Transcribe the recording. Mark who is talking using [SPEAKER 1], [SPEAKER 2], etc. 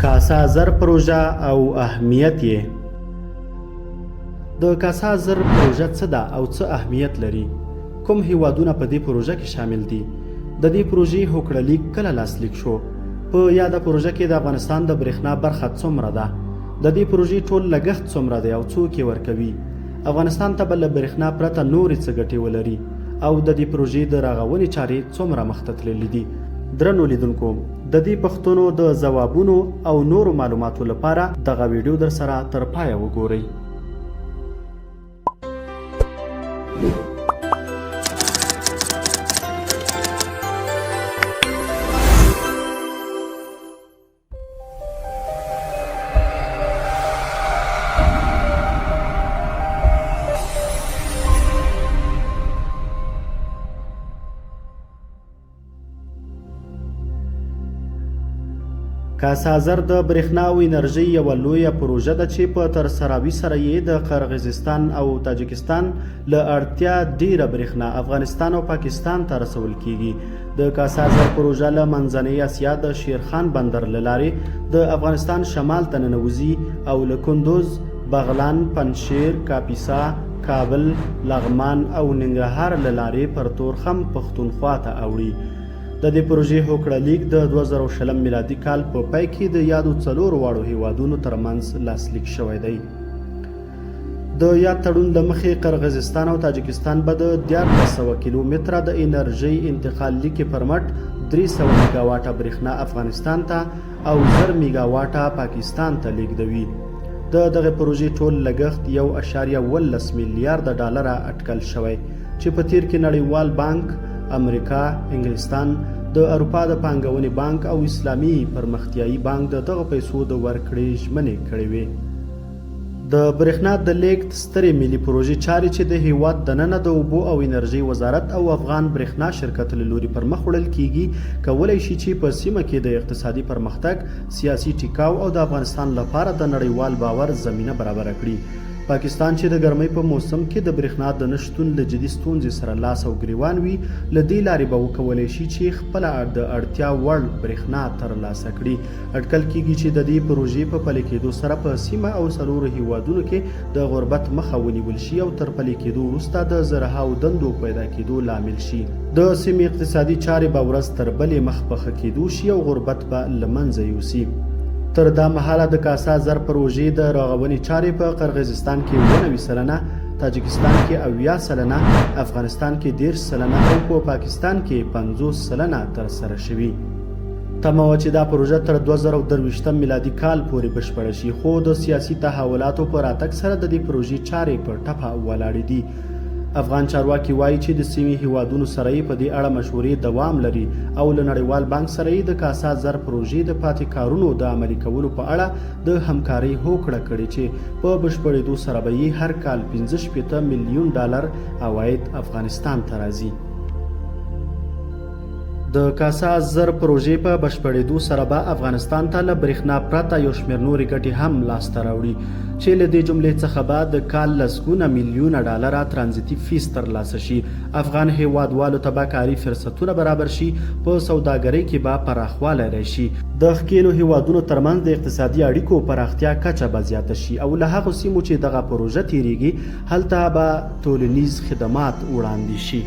[SPEAKER 1] کاسا زر پروژه او اهمیت یې. د کاسا زر پروژه څه ده او څه اهمیت لري؟ کوم هیوادونه په دې پروژه کې شامل دي؟ د دې پروژې هوکړه‌لیک کله لاسلیک شو؟ په یاده پروژه کې د افغانستان د برېښنا برخه څومره ده؟ د دې پروژې ټول لګښت څومره دی او څوک یې ورکوي؟ افغانستان ته به له برېښنا پرته نورې څه ګټې ولري؟ او د دې پروژې د رغونې چارې څومره مخته تللي دي؟ درنو لیدونکو، د دې پوښتنو د ځوابونو او نورو معلوماتو لپاره دغه ویډیو در سره تر پایه وګورئ. کاسا زر د برېښنا او انرژۍ یوه لویه پروژه ده چې په ترسروي سره یې د قرغیزستان او تاجکستان له اړتیا ډیره برېښنا افغانستان او پاکستان ته رسول کیږي. د کاسا زر پروژه له منځنۍ اسیا د شیرخان بندر له لارې د افغانستان شمال ته ننوځي او له کندوز، بغلان، پنجشیر، کاپیسا، کابل، لغمان او ننګرهار له لارې پر تورخم پښتونخوا ته اوړي. د دې پروژې هوکړه‌لیک د 2020 میلادي کال په پای کې د یادو څلورو واړو هیوادونو ترمنځ لاسلیک شوی دی. د یاد تړون له مخې قرغیزستان او تاجکستان به د 1400 کیلومتره د انرژۍ انتقال لیکې پر مټ 300 میګاواټه برېښنا افغانستان ته او 1000 میګاواټه پاکستان ته لیږدوي. د دغه پروژې ټول لګښت 1.13 میلیارډ ډالره اټکل شوی چې په تیر کې نړیوال بانک، امریکا، انګلستان، د اروپا د پانګونې بانک او اسلامي پرمختیایي بانک د دغه پیسو د ورکړې ژمنې کړې وې. د برېښنا د لیږد سترې ملي پروژې چارې چې د هیواد دننه د اوبو او انرژۍ وزارت او افغان برېښنا شرکت له لوري پر مخ وړل کیږي، کولی شي چې په سیمه کې د اقتصادي پرمختګ، سیاسي ټیکاو او د افغانستان لپاره د نړیوال باور زمینه برابره کړي. پاکستان چې د ګرمۍ په موسم کې د برېښنا د نشتون له جدي ستونزې سره لاس او ګریوان وي، له دې لارې به وکولی شي چې خپله د اړتیا وړ برېښنا ترلاسه کړي. اټکل کیږي چې د دې پروژې په پلي کېدو سره په سیمه او څلورو هیوادونو کې د غربت مخه ونیول شي او تر پلي کېدو وروسته د زرهاو دندو پیدا کېدو لامل شي. د سیمې اقتصادي چارې به ورځ تر بلې مخ په ښه کېدو شي او غربت به له منځه یوسي. تر دا مهاله د کاسا زر پروژې د رغونې چارې په قرغیزستان کې 90 سلنه، تاجکستان کې 80 سلنه، افغانستان کې 10 سلنه او په پاکستان کې 50 سلنه ترسره شوي. تمه وه چې دا پروژه تر 2023 میلادي کال پورې بشپړه شي، خو د سیاسي تحولاتو په راتګ سره د دې پروژې چارې په ټپه ولاړې دي. افغان چارواکي وایي چې د سیمې هیوادونو سره یې په دې اړه مشورې دوام لري او له نړیوال بانک سره یې د کاسا زر پروژې د پاتې کارونو د عملي کولو په اړه د همکارۍ هوکړه کړې چې په بشپړېدو سره به یې هر کال 65 میلیون ډالر عواید افغانستان ته راځي. د کاسا زر پروژې په بشپړېدو سره به افغانستان ته له برېښنا پرته یو شمېر نورې ګټې هم لاسته راوړي چې له دې جملې څخه به د کال لسګونه میلیونه ډالره ترانزیتي فیس ترلاسه شي. افغان هیوادوالو ته به کاري فرصتونه برابر شي، په سوداګرۍ کې به پراخوالی راشي، د ښکېلو هیوادونو ترمنځ د اقتصادي اړیکو پراختیا کچه به زیاته شي او له هغو سیمو چې دغه پروژه تیریږي هلته به ټولنیز خدمات وړاندې شي.